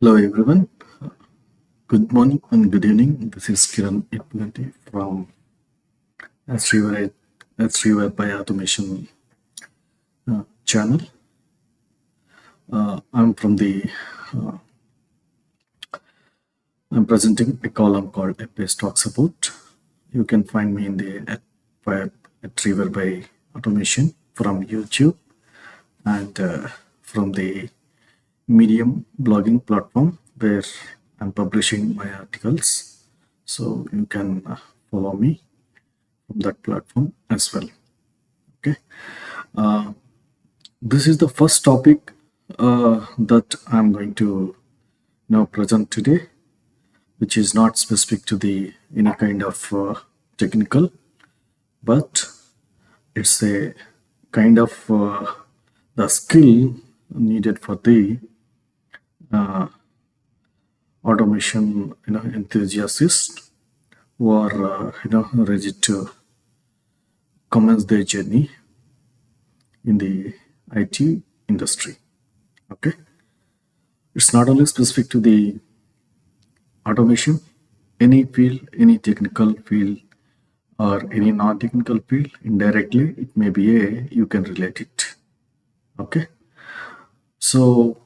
Hello everyone. Good morning and good evening. This is Kiran Ipulati from reWireByAutomation channel. I'm presenting a column called FP Stock Support. You can find me in the at reWireByAutomation from YouTube and from the Medium blogging platform where I'm publishing my articles. So you can follow me from that platform as well. Okay. This is the first topic that I'm going to now present today, which is not specific to the any kind of technical, but it's a kind of the skill needed for the automation enthusiasts who are ready to commence their journey in the IT industry. Okay, it's not only specific to the automation, any field, any technical field, or any non-technical field. Indirectly, it may be a you can relate it. Okay, so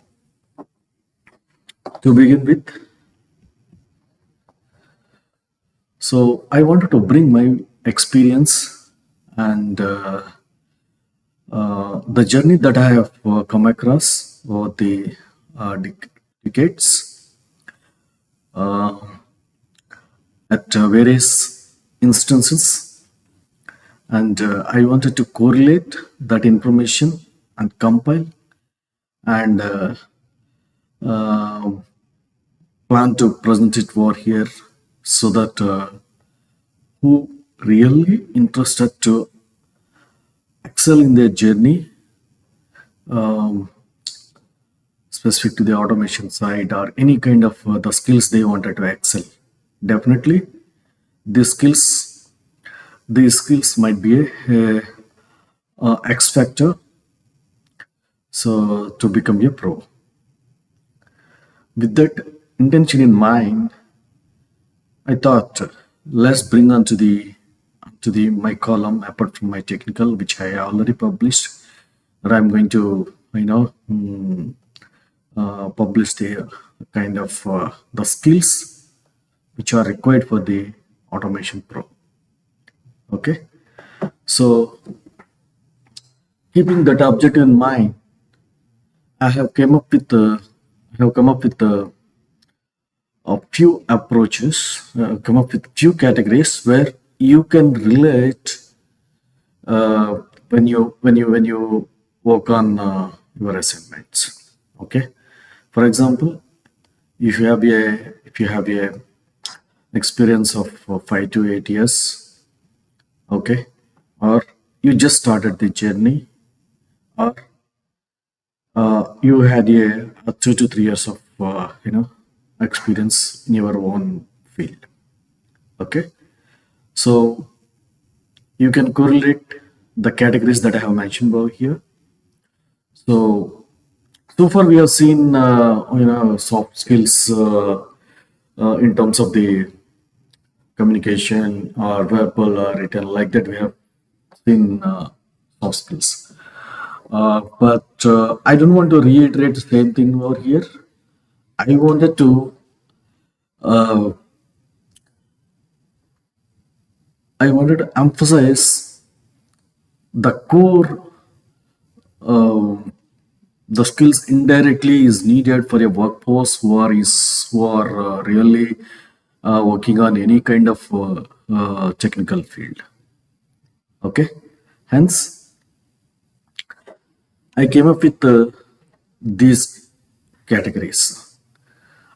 to begin with, so I wanted to bring my experience and the journey that I have come across over the decades at various instances, and I wanted to correlate that information and compile and plan to present it over here so that who really interested to excel in their journey specific to the automation side or any kind of the skills they wanted to excel. Definitely, these skills might be a X factor. So to become a pro, with that intention in mind, I thought let's bring on to the my column apart from my technical, which I already published. That I'm going to publish the kind of the skills which are required for the automation pro. Okay, so keeping that objective in mind, I have come up with a few approaches, come up with few categories where you can relate when you work on your assignments. Okay, for example, if you have a experience of 5 to 8 years, okay, or you just started the journey, or you had a 2 to 3 years of experience in your own field. Okay, so you can correlate the categories that I have mentioned over here. So far we have seen soft skills in terms of the communication or verbal or written, like that we have seen soft skills. But I don't want to reiterate the same thing over here. I wanted to uh, emphasize the core, the skills indirectly is needed for a workforce who are really working on any kind of technical field. Okay, hence I came up with these categories.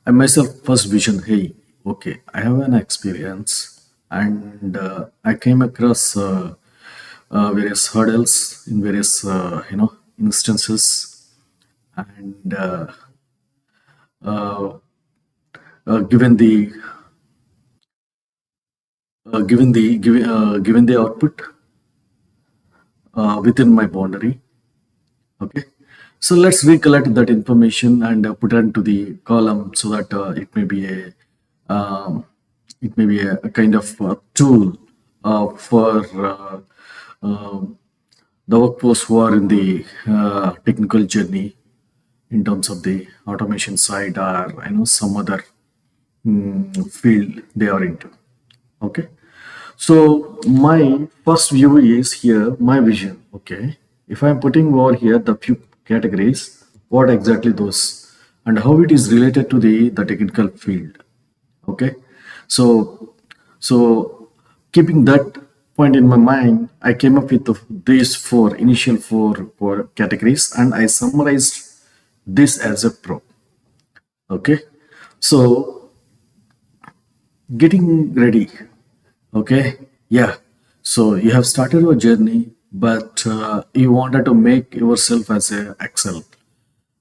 I myself first vision, hey, okay, I have an experience and I came across various hurdles in various instances, and given the given the output within my boundary. Okay, So let's recollect that information and put it into the column so that um, it may be a kind of tool for um the workforce who are in the technical journey in terms of the automation side, or some other field they are into. Okay, so my first view is here, my vision. Okay, if I'm putting over here the few categories, what exactly those and how it is related to the technical field. Okay, so so keeping that point in my mind, I came up with these four categories, and I summarized this as a pro. Okay, so getting ready. Okay, yeah. So you have started your journey, but you wanted to make yourself as a excel.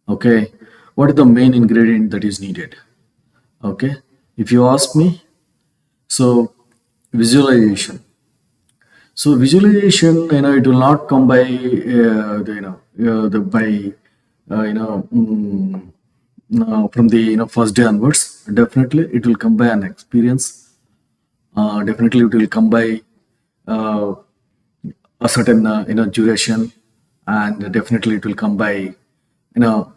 Okay, what is the main ingredient that is needed? Okay, if you ask me, so visualization. So visualization, it will not come by the by from the first day onwards. Definitely, it will come by an experience. Definitely, it will come by uh, a certain duration, and definitely it will come by a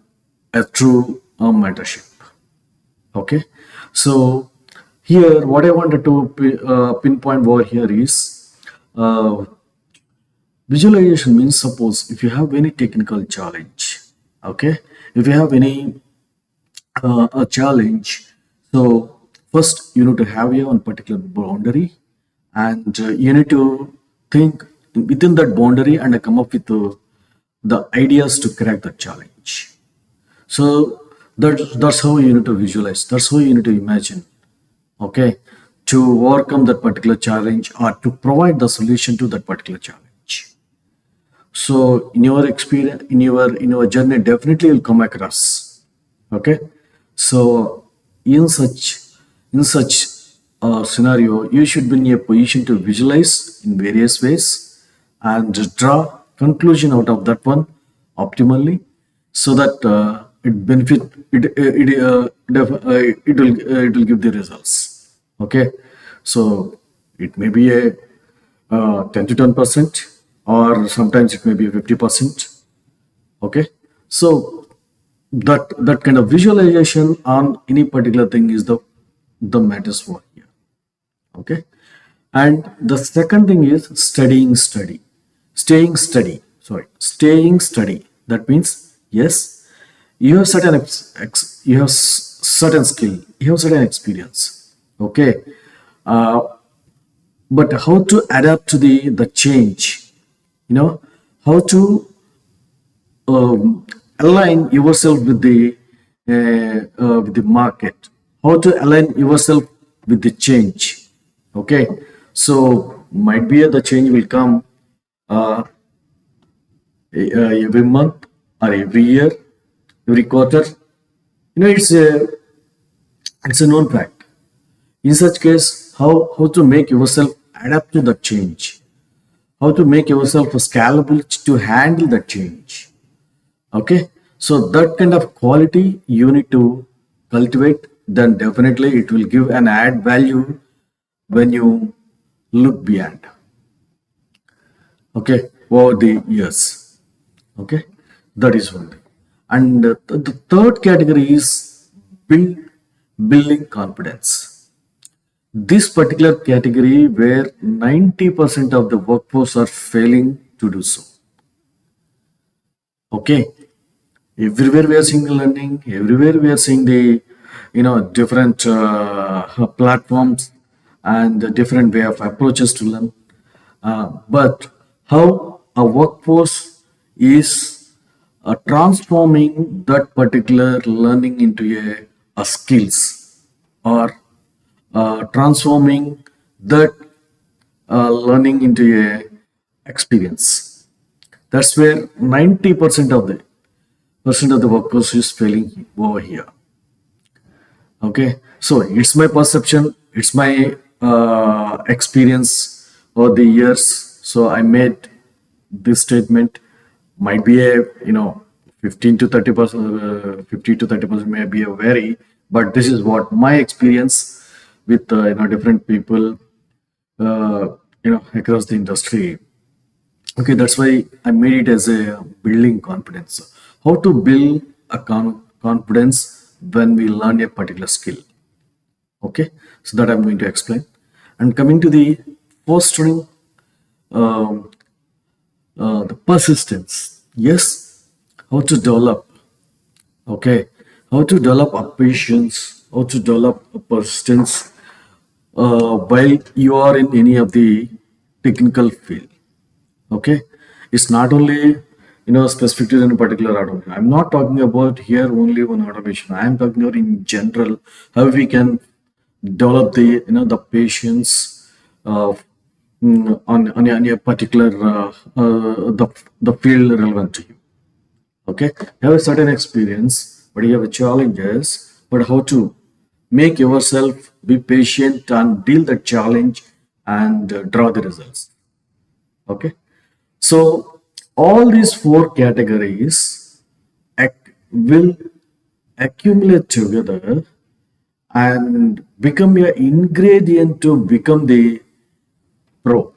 true mentorship. Okay, so here what I wanted to pinpoint over here is uh, visualization means, suppose if you have any technical challenge. Okay, if you have any a challenge, so first you need to have your own particular boundary, and you need to think within that boundary and come up with the ideas to crack the challenge. So that's how you need to visualize, that's how you need to imagine. Okay, to overcome that particular challenge or to provide the solution to that particular challenge. So in your experience, in your journey, definitely you'll come across. Okay, so in such scenario, you should be in a position to visualize in various ways and draw conclusion out of that one optimally, so that it will give the results. Okay, so it may be a 10 to 10%, or sometimes it may be 50%. Okay, so that kind of visualization on any particular thing is the matters for here. Okay, and the second thing is staying steady. That means, yes, you have you have certain skill, you have certain experience. Okay, uh, but how to adapt to the change, how to align yourself with the market, how to align yourself with the change. Okay, so might be the change will come uh, every month or every year, every quarter. It's a known fact. In such case, how to make yourself adapt to the change, how to make yourself scalable to handle the change. Okay, so that kind of quality you need to cultivate, then definitely it will give an add value when you look beyond. Okay, over the years. Okay, that is one thing. And the third category is building confidence. This particular category where 90% of the workforce are failing to do so. Okay, everywhere we are seeing the learning, everywhere we are seeing the different platforms and the different way of approaches to learn, but how a workforce is transforming that particular learning into a skills, or transforming that learning into a experience. That's where 90% of the workforce is failing over here. Okay, so it's my perception, it's my experience over the years. So I made this statement. Might be a 15 to 30%, 50 to 30% may be a vary, but this is what my experience with different people uh, across the industry. Okay, that's why I made it as a building confidence. How to build a confidence when we learn a particular skill. Okay, so that I'm going to explain. And coming to the fostering um, the persistence. Yes, how to develop. Okay, how to develop a patience, how to develop a persistence while you are in any of the technical field. Okay, it's not only specific to any particular automation. I'm not talking about here only one automation. I'm talking about in general how we can develop the the patience on a particular the field relevant to you. Okay, you have a certain experience, but you have challenges. But how to make yourself be patient and deal the challenge and draw the results. Okay, so all these four categories will accumulate together and become an ingredient to become the pro.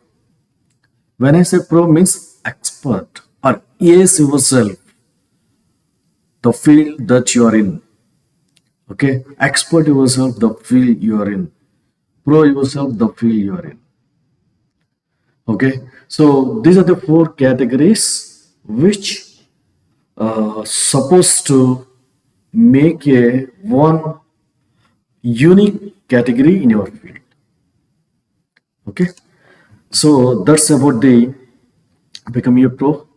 When I say pro means expert or ace yourself, the field that you are in. Okay, expert yourself, the field you are in. Pro yourself, the field you are in. Okay, so these are the four categories which supposed to make a one unique category in your field. Okay, so that's about the becoming a pro.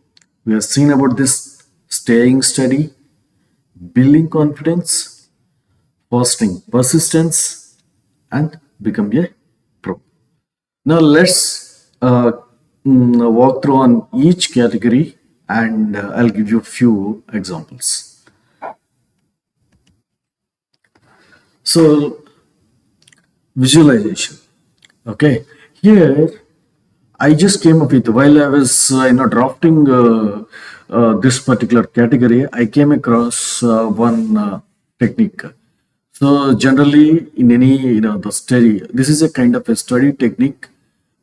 We have seen about this staying steady, building confidence, fostering persistence, and become a pro. Now let's walk through on each category, and I'll give you a few examples. So visualization. Okay, here I just came up with while I was drafting this particular category. I came across one technique. So generally, in any the study, this is a kind of a study technique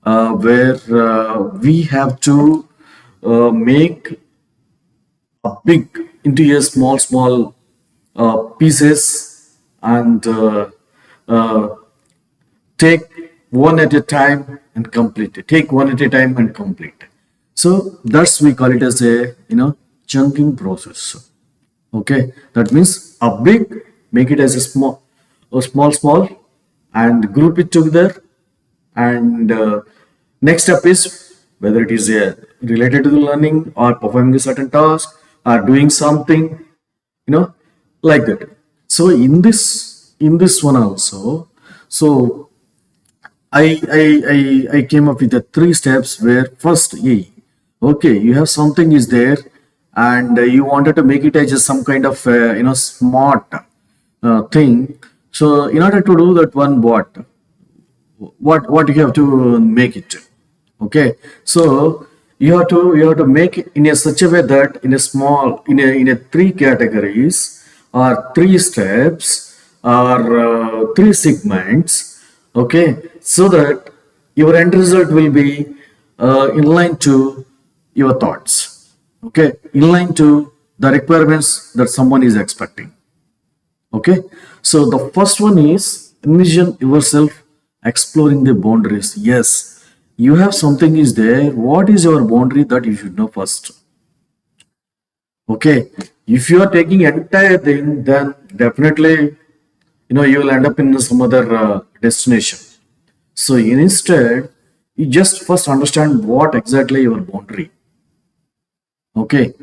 where we have to make a big into a small pieces and uh, take one at a time and complete it. Take one at a time and complete. So that's we call it as a chunking process. Okay, that means a big make it as a small, and group it together. And next step is whether it is related to the learning or performing a certain task or doing something, like that. So in this one also, so I came up with the three steps where first, okay, you have something is there, and you wanted to make it as just some kind of smart thing. So in order to do that one, what you have to make it. Okay, so you have to make it in a such a way that in a three categories or three steps or three segments. Okay, so that your end result will be in line to your thoughts. Okay, in line to the requirements that someone is expecting. Okay, so the first one is envision yourself exploring the boundaries. Yes, you have something is there. What is your boundary that you should know first? Okay, if you are taking entire thing, then definitely you will end up in some other destination. So instead, you just first understand what exactly your boundary. Okay,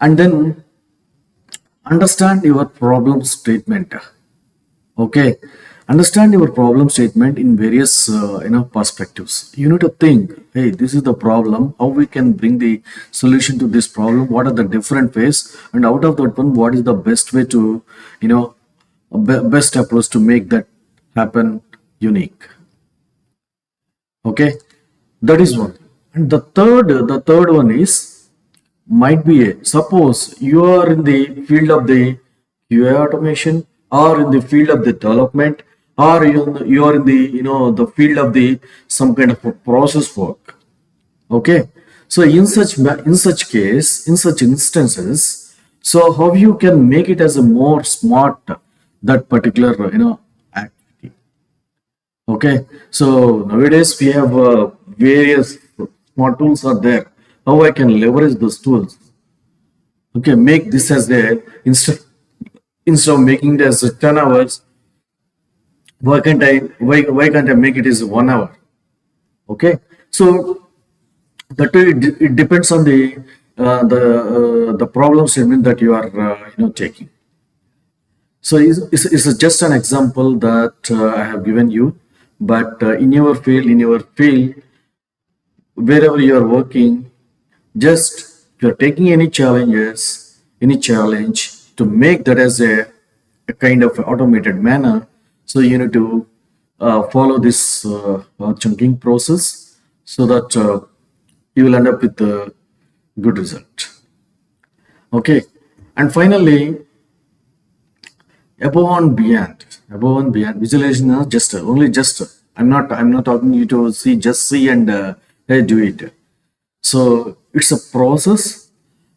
and then understand your problem statement. Okay, understand your problem statement in various perspectives. You need to think, hey, this is the problem, how we can bring the solution to this problem, what are the different ways, and out of that one, what is the best way to best approach to make that happen unique. Okay, that is one. And the third one is might be a, suppose you are in the field of the QA automation, or in the field of the development, or you are in the the field of the some kind of a process work. Okay, so in such case, in such instances, so how you can make it as a more smart, that particular activity. Okay, so nowadays we have various smart tools are there. How I can leverage those tools? Okay, make this as a instead of making it as a 10 hours, why can't I make it as 1 hour? Okay, so that way it depends on the problem statement that you are taking. So it's just an example that I have given you, but in your field, wherever you are working, just if you're taking any challenge to make that as a kind of automated manner, so you need to follow this chunking process, so that you will end up with a good result. Okay, and finally, above and beyond visualization is just only just. I'm not talking you to see and hey, do it. So it's a process,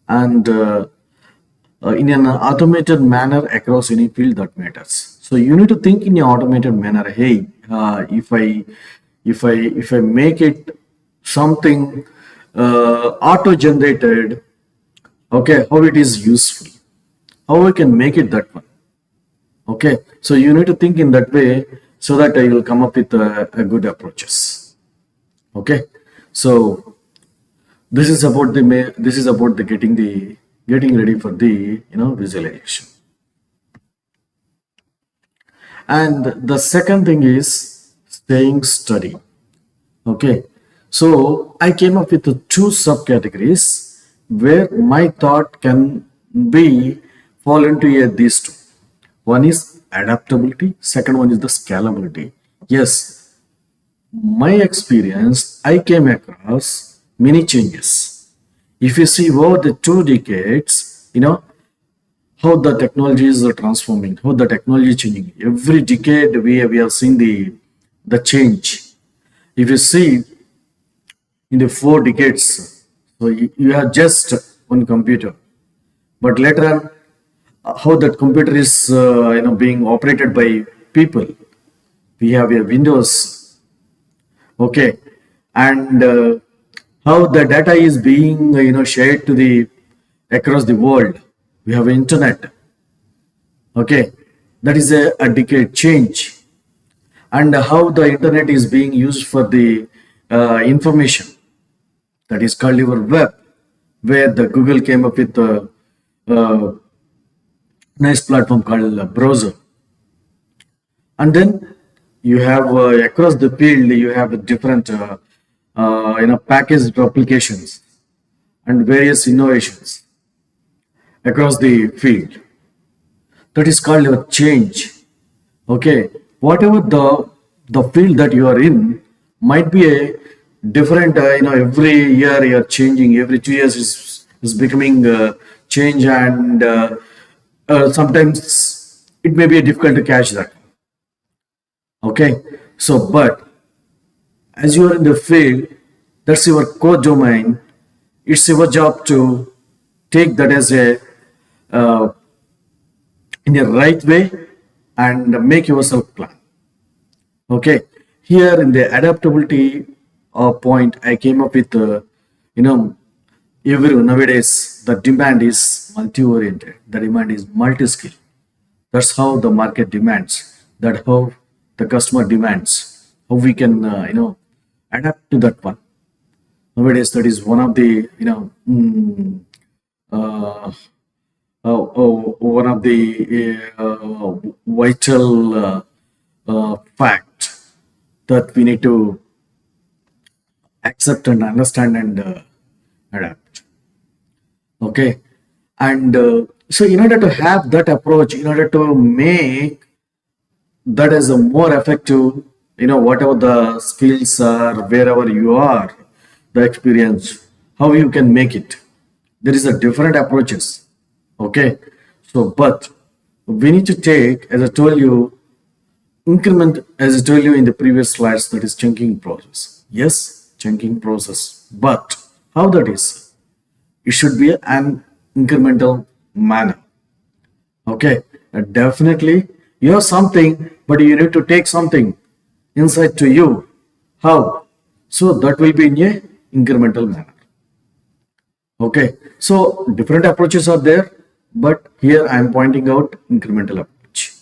and in an automated manner across any field that matters. So you need to think in an automated manner. Hey, if I make it something auto-generated, okay, how it is useful, how I can make it that one. Okay, so you need to think in that way, so that you will come up with a good approaches. Okay, so this is about the getting ready for the visualization. And the second thing is staying steady. Okay, so I came up with the two subcategories where my thought can be fall into these two. One is adaptability, second one is the scalability. Yes, my experience, I came across many changes. If you see over the 2 decades, how the technologies are transforming, how the technology is changing. Every decade we have seen the change. If you see in the 4 decades, so you have just one computer, but later on, how that computer is being operated by people. We have a Windows, okay, and how the data is being shared to the across the world. We have internet, okay, that is a decade change. And how the internet is being used for the information, that is called your web, where the Google came up with a nice platform called browser. And then you have across the field, you have different packaged applications and various innovations across the field. That is called your change. Okay, whatever the field that you are in might be a different. Every year you are changing. Every 2 years is becoming change, and sometimes it may be difficult to catch that. Okay, so but as you are in the field, that's your core domain. It's your job to take that as a in a right way and make yourself plan. Okay, here in the adaptability point, I came up with every nowadays the demand is multi-oriented, the demand is multi-skill. That's how the market demands, that how the customer demands, how we can adapt to that one. Nowadays, that is one of the one of the vital fact that we need to accept and understand and adapt. Okay, and so in order to have that approach, in order to make that as a more effective, whatever the skills are, wherever you are, the experience, how you can make it, there is a different approaches. Okay, so but we need to take, as I told you, increment, as I told you in the previous slides, that is chunking process. Yes, chunking process, but how that is? It should be an incremental manner. Okay, definitely you have something, but you need to take something inside to you. How? So that will be in a incremental manner. Okay, so different approaches are there, but here I am pointing out incremental approach.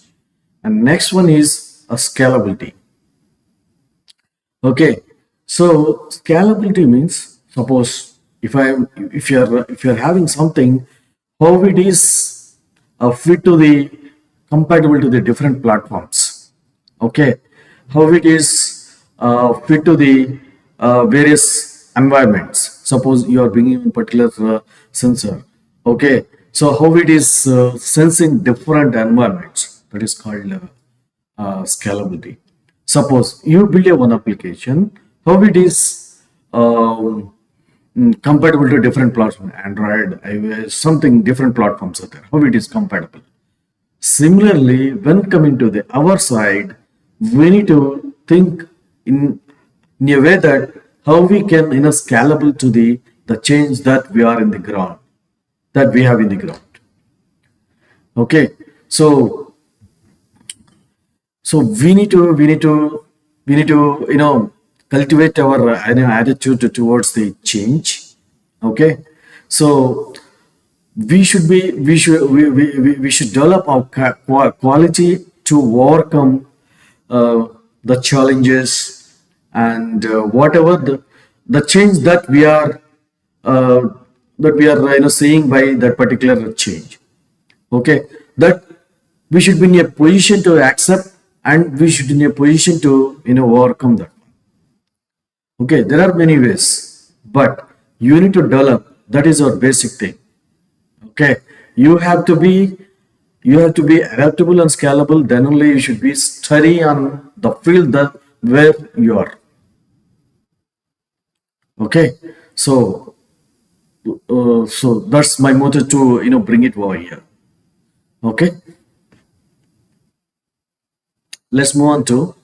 And next one is a scalability. Okay, so scalability means, suppose if you're having something, how it is fit to the compatible to the different platforms. Okay, how it is fit to the various environments. Suppose you are bringing a particular sensor. Okay, so how it is sensing different environments. That is called scalability. Suppose you build a one application, how it is compatible to different platforms, Android, iOS, something different platforms are there. How it is compatible. Similarly, when coming to the our side, we need to think in a way that how we can scalable to the change that we are in the ground, that we have in the ground. Okay, so we need to cultivate our attitude towards the change. Okay, so we should develop our quality to overcome the challenges and whatever the change that we are uh, seeing by that particular change. Okay, that we should be in a position to accept, and we should be in a position to overcome that. Okay, there are many ways, but you need to develop, that is our basic thing. Okay, you have to be adaptable and scalable, then only you should be study on the field that where you are. Okay, so that's my motto to bring it over here. Okay, let's move on to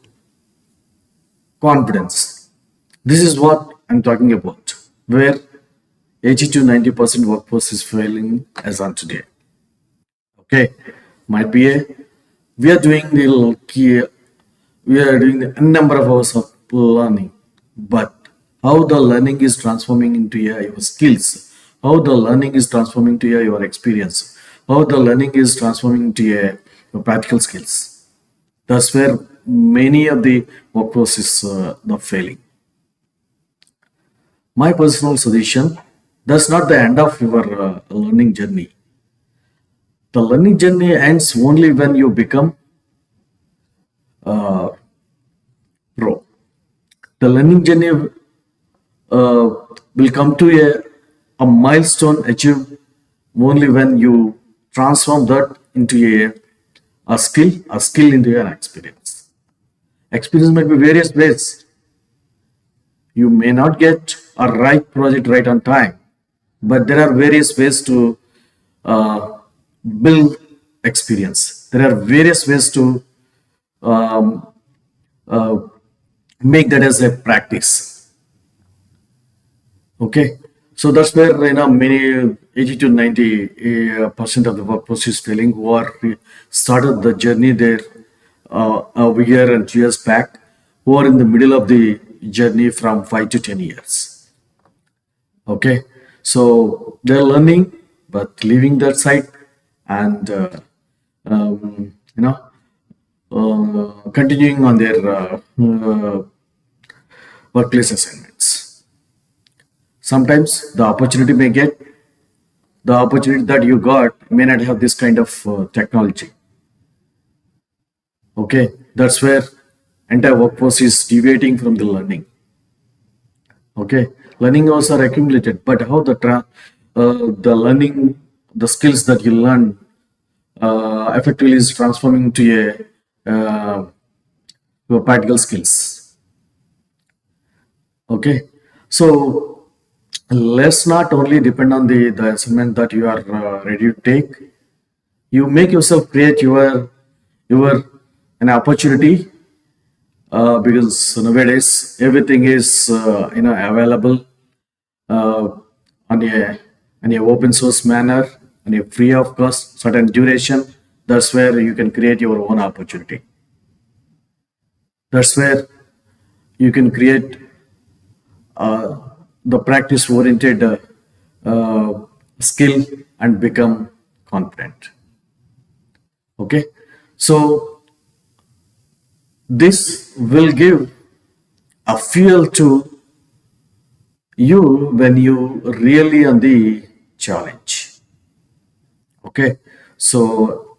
confidence. This is what I'm talking about, where 80 to 90% workforce is failing as on today. Okay, might be we are doing a number of hours of learning, but how the learning is transforming into your skills, how the learning is transforming to your experience, how the learning is transforming into your practical skills. That's where many of the workforce is not failing. My personal suggestion, that's not the end of your learning journey. The learning journey ends only when you become pro. The learning journey will come to a milestone achieved only when you transform that into a skill into an experience. Experience might be various ways. You may not get a right project right on time, but there are various ways to build experience. There are various ways to um, uh, make that as a practice. Okay, so that's where many 80 to 90% of the workforce is failing, who are started the journey there a year and 2 years back, who are in the middle of the journey from 5 to 10 years. Okay, so they're learning but leaving that side, and continuing on their workplace assignments. Sometimes the opportunity that you got may not have this kind of technology. Okay, that's where entire workforce is deviating from the learning. Okay, learning hours are accumulated, but how the learning, the skills that you learn effectively is transforming to your practical skills. Okay, so let's not only depend on the assignment that you are ready to take. You make yourself create your an opportunity, because nowadays everything is available uh, on a open source manner, on a free of cost certain duration. That's where you can create your own opportunity. That's where you can create the practice oriented skill and become confident. Okay, so this will give a fuel to you when you really on the challenge. Okay, so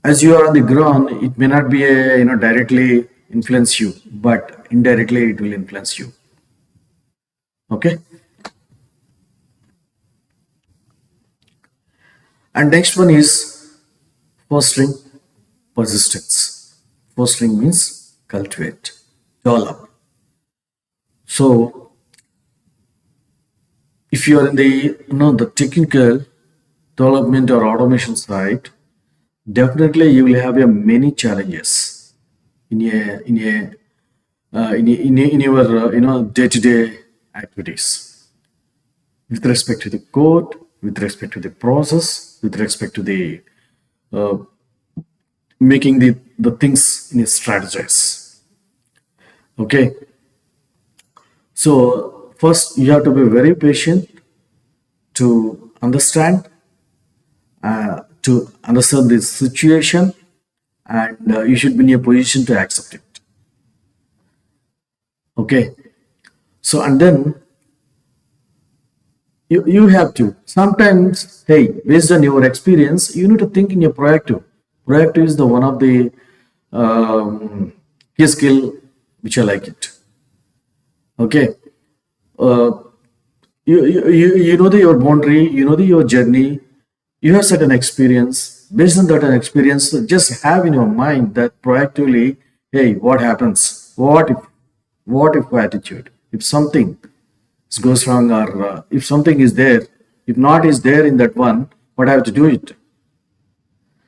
as you are on the ground, it may not be a directly influence you, but indirectly it will influence you. Okay, and next one is fostering persistence. Fostering means cultivate, develop. So if you are in the the technical development or automation side, definitely you will have a many challenges in in your day-to-day activities with respect to the code, with respect to the process, with respect to the uh, making the things in a strategize. Okay, so first you have to be very patient to understand the situation, and you should be in a position to accept it. Okay, so and then you have to sometimes, hey, based on your experience, you need to think in a proactive is the one of the key skill which I like it. Okay, uh, you know your boundary, you know your journey, you have certain experience. Based on that experience, just have in your mind that proactively, hey, what happens, what if attitude, if something goes wrong, or if something is there, if not is there in that one, what I have to do it.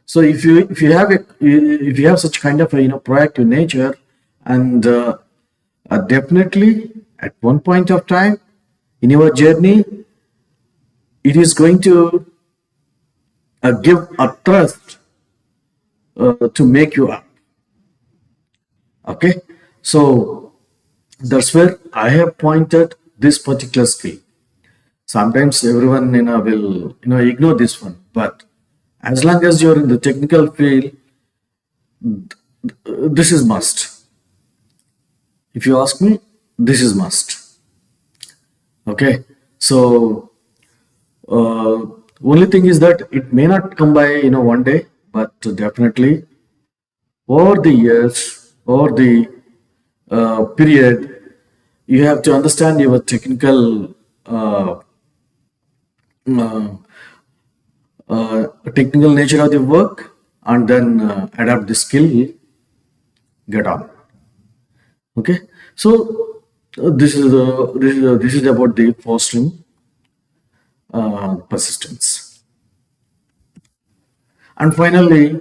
So if you have such kind of a proactive nature, and definitely at one point of time in your journey, it is going to give a trust to make you up. Okay, so that's where I have pointed this particular skill. Sometimes everyone will ignore this one, but as long as you're in the technical field, this is must. If you ask me, this is must. Okay, so only thing is that it may not come by one day, but definitely over the years, over the period, you have to understand your uh, technical nature of the work, and then adapt the skill, get on. Okay, so this is about the fostering persistence, and finally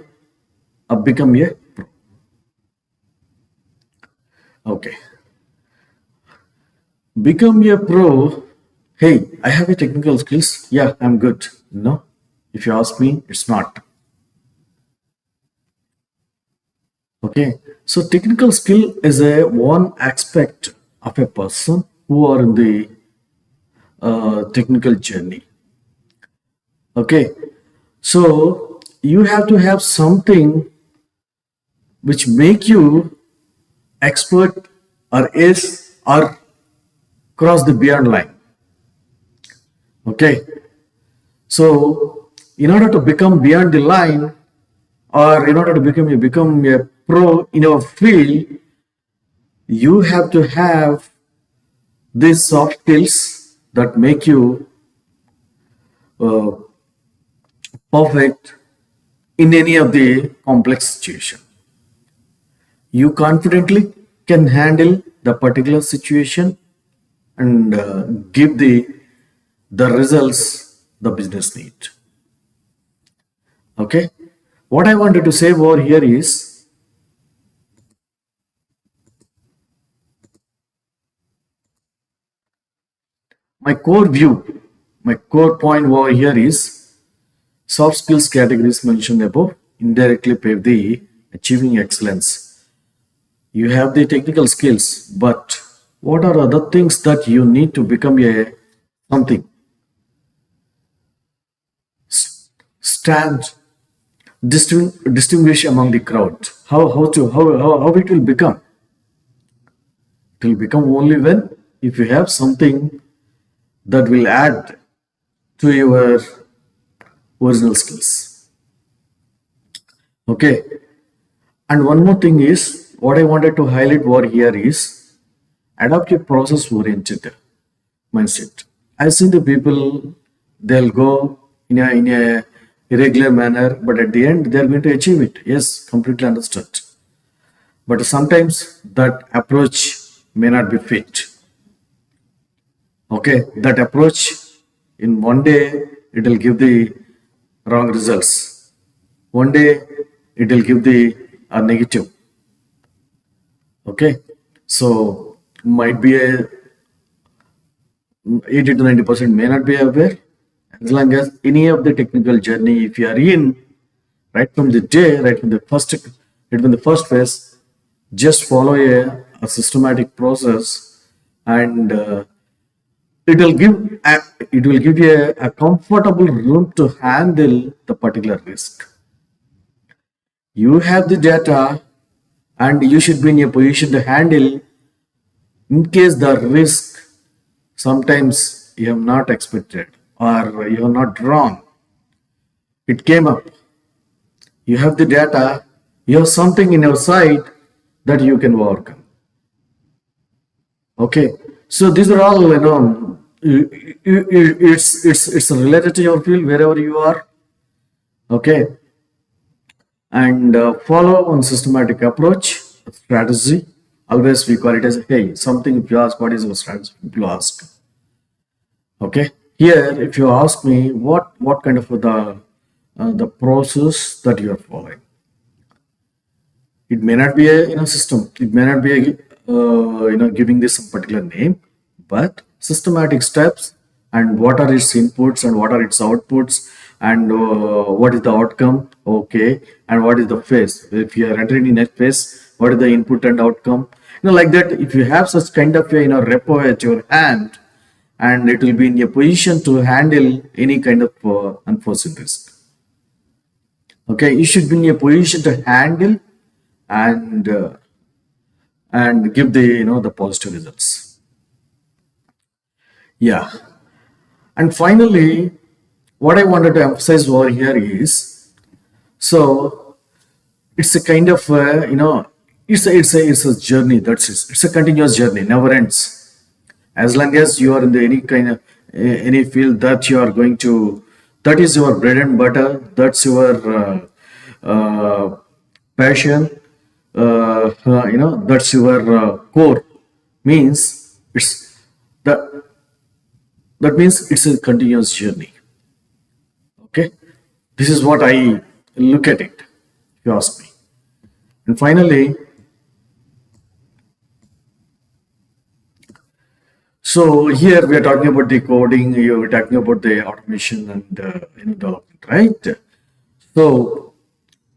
become a pro. Okay, become a pro. Hey, I have a technical skills, yeah, I'm good. No, if you ask me, it's not. Okay, so technical skill is a one aspect of a person who are in the technical journey. Okay, so you have to have something which make you expert or is or cross the beyond line. Okay, so in order to become beyond the line, or in order to become a pro in your field, you have to have these soft skills that make you uh, perfect in any of the complex situation. You confidently can handle the particular situation, and give the results the business need. Okay, what I wanted to say over here is my core view, my core point over here is soft skills categories mentioned above indirectly pave the achieving excellence. You have the technical skills, but what are other things that you need to become a something stand distinguish among the crowd? How it will become? It will become only when if you have something that will add to your original skills. Okay, and one more thing is what I wanted to highlight over here is adopt a process oriented mindset. I've seen the people, they'll go in a irregular manner, but at the end they're going to achieve it. Yes, completely understood. But sometimes that approach may not be fit. Okay, that approach in one day it will give the wrong results. One day it will give the negative. Okay, so might be a 80 to 90% may not be aware. As long as any of the technical journey, if you are in right from the day, right from the first phase, just follow a systematic process, and it will give you a comfortable room to handle the particular risk. You have the data, and you should be in a position to handle in case the risk sometimes you have not expected or you have not drawn. It came up. You have the data, you have something in your side that you can overcome. Okay, so these are all it's related to your field wherever you are. Okay, and follow on systematic approach strategy. Always we call it as hey something. If you ask what is your strategy, people ask. Okay, here if you ask me what kind of the process that you are following, it may not be a system, it may not be a giving this some particular name, but systematic steps, and what are its inputs and what are its outputs, and what is the outcome. Okay, and what is the phase, if you are entering in next phase, what is the input and outcome, like that. If you have such kind of a repo at your hand, and it will be in a position to handle any kind of unforeseen risk. Okay, you should be in a position to handle and give the positive results. Yeah, and finally, what I wanted to emphasize over here is, so it's a kind of it's a journey. It's a continuous journey, never ends. As long as you are in any kind of any field that you are going to, that is your bread and butter, that's your passion, that's your core, means it's that means it's a continuous journey. Okay, this is what I look at it, if you ask me. And finally, so here we are talking about the coding, you are talking about the automation and development, right? So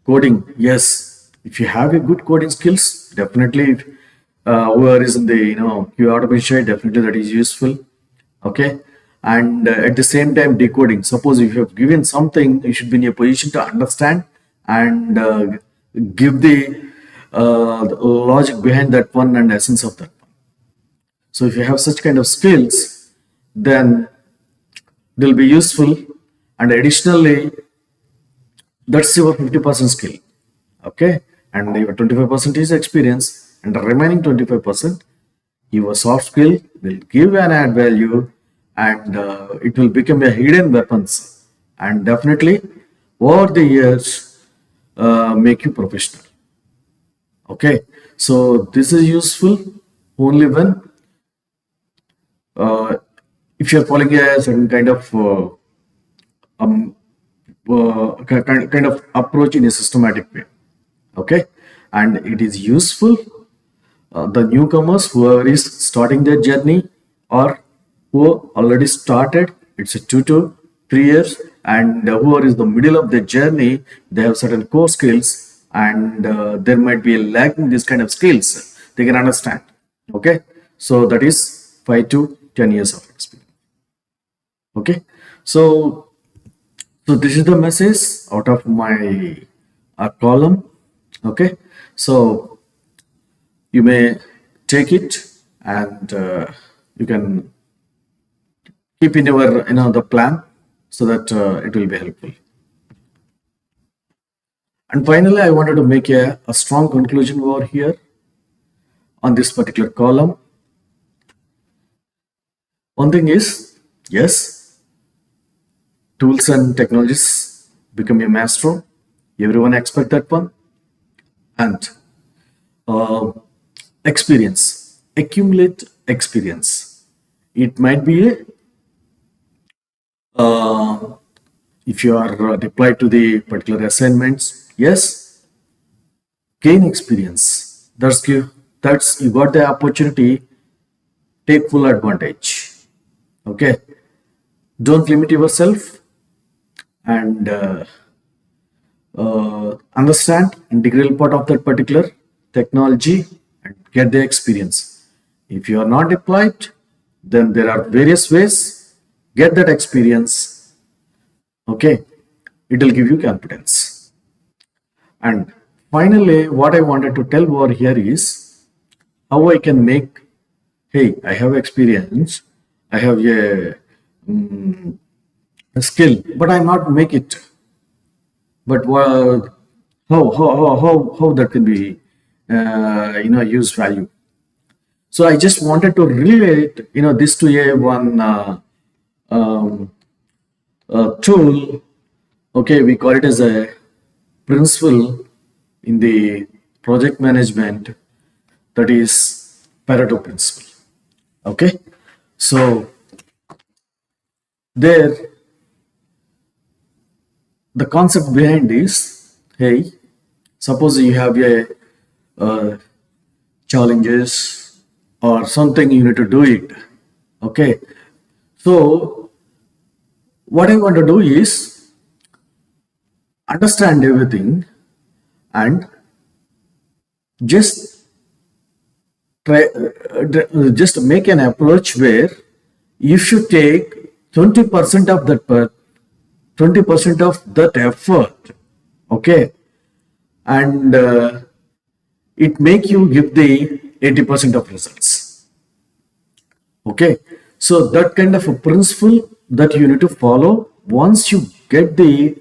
coding, yes, if you have a good coding skills, definitely whoever is in the Q automation, definitely that is useful. Okay, and at the same time decoding. Suppose if you have given something, you should be in a position to understand and give the logic behind that one and essence of that. So if you have such kind of skills, then they'll be useful. And additionally, that's your 50% skill. Okay, and your 25% is experience, and the remaining 25%, your soft skill will give an add value, and it will become a hidden weapons, and definitely over the years make you professional. Okay, so this is useful only when uh, if you're following a certain kind of um, kind of approach in a systematic way, okay, and it is useful the newcomers whoever is starting their journey or who already started. It's a 2 to 3 years, and whoever is the middle of their journey, they have certain core skills, and there might be a lacking this kind of skills they can understand. Okay, so that is 5 to 10 years of experience. Okay, so this is the message out of my column. Okay, so you may take it, and you can keep in your the plan so that it will be helpful. And finally, I wanted to make a strong conclusion over here on this particular column. One thing is, yes, tools and technologies become a maestro. Everyone expect that one. And uh, experience, accumulate experience. It might be if you are deployed to the particular assignments, yes, gain experience. That's you got the opportunity, take full advantage. Okay, don't limit yourself, and understand integral part of that particular technology and get the experience. If you are not deployed, then there are various ways, get that experience. Okay, it will give you confidence. And finally, what I wanted to tell over here is how I can make, hey, I have experience, I have a skill, but I not make it. But how that can be use value. So I just wanted to relate this to a one um, tool. Okay, we call it as a principle in the project management, that is Pareto principle. Okay, so there the concept behind is, hey, suppose you have a challenges or something, you need to do it. Okay, so what I want to do is understand everything and just try just make an approach where you should take 20% of that 20% of that effort. Okay, and it make you give the 80% of results. Okay, so that kind of a principle that you need to follow. Once you get the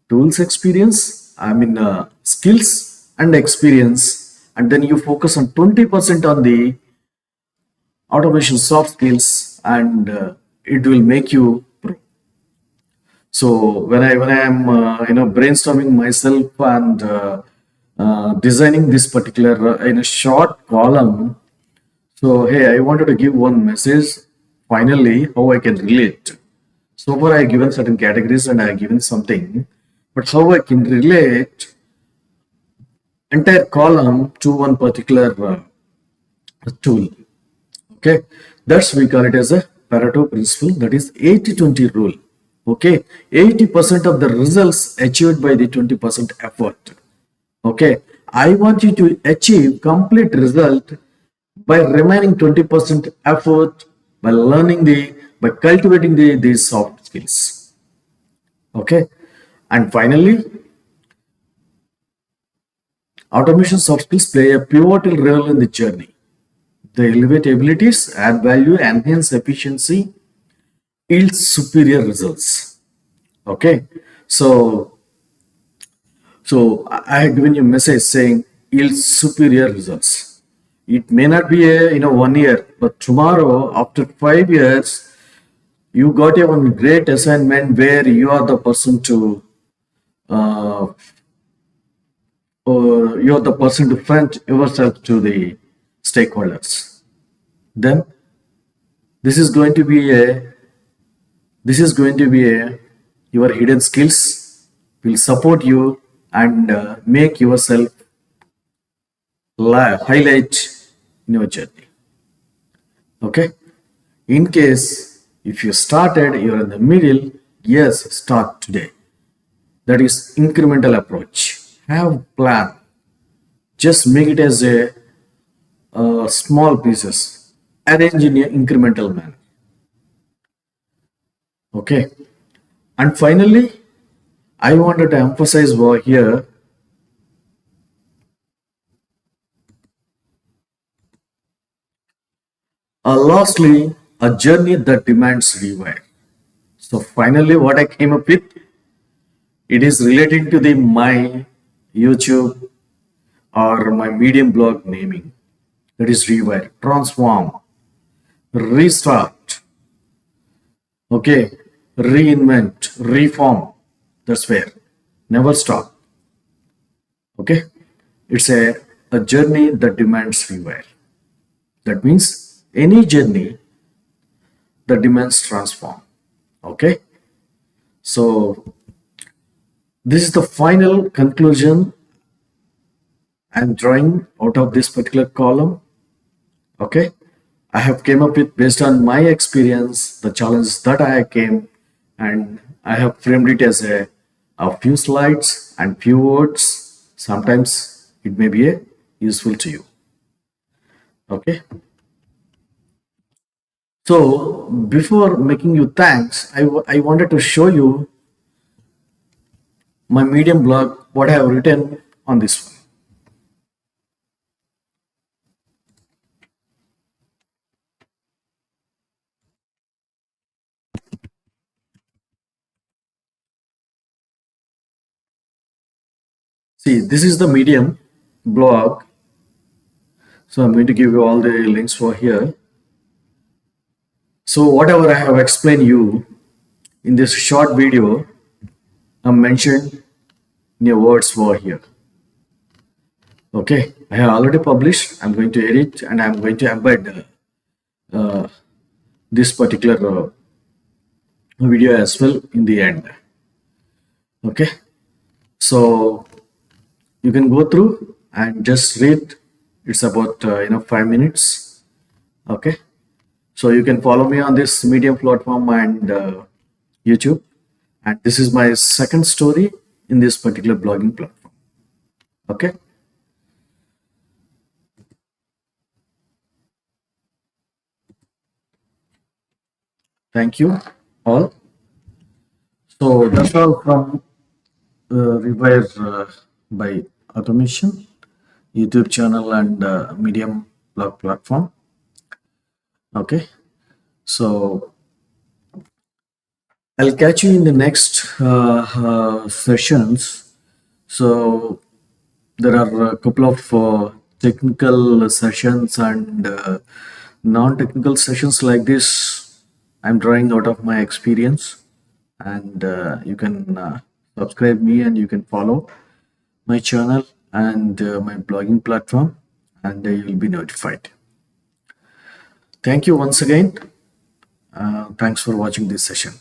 tools experience, I mean skills and experience, and then you focus on 20% on the automation soft skills, and it will make you pro. So when I am brainstorming myself and designing this particular in a short column, so hey, I wanted to give one message finally how I can relate. So far I have given certain categories and I have given something, but how I can relate entire column to one particular tool. Okay, that's we call it as a Pareto principle, that is 80-20 rule. Okay, 80% of the results achieved by the 20% effort. Okay, I want you to achieve complete result by remaining 20% effort, by learning by cultivating these soft skills. Okay, and finally, automation soft skills play a pivotal role in the journey. They elevate abilities, add value, enhance efficiency, yield superior results. Okay, so I have given you a message saying yield superior results. It may not be a 1 year, but tomorrow after 5 years, you got a one great assignment where you are the person to you're the person to front yourself to the stakeholders. Then This is going to be a this is going to be a your hidden skills will support you and make yourself highlight in your journey. Okay. In case if you started, you're in the middle, yes, start today. That is incremental approach. Have plan. Just make it as a small pieces. Arrange in an incremental manner. Okay. And finally, I wanted to emphasize over here. Lastly, a journey that demands rewire. So finally, what I came up with, it is relating to the my YouTube or my Medium blog naming. That is rewire, transform, restart, okay, reinvent, reform. That's where. Never stop. Okay. It's a journey that demands rewire. That means any journey that demands transform. Okay. So this is the final conclusion I'm drawing out of this particular column. Okay. I have came up with based on my experience, the challenges that I came, and I have framed it as a few slides and few words. Sometimes it may be useful to you. Okay. So before making you thanks, I wanted to show you my Medium blog, what I have written on this one. See, this is the Medium blog. So I'm going to give you all the links for here. So whatever I have explained you in this short video, I mentioned in your words for here. Okay, I have already published. I'm going to edit and I'm going to embed this particular video as well in the end. Okay, so you can go through and just read. It's about 5 minutes. Okay, so you can follow me on this Medium platform and YouTube. And this is my second story in this particular blogging platform. Okay. Thank you all. So that's all from reWire by Automation YouTube channel and Medium blog platform. Okay. So I'll catch you in the next sessions. So there are a couple of technical sessions and non-technical sessions like this. I'm drawing out of my experience, and you can subscribe me and you can follow my channel and my blogging platform, and you will be notified. Thank you once again. Thanks for watching this session.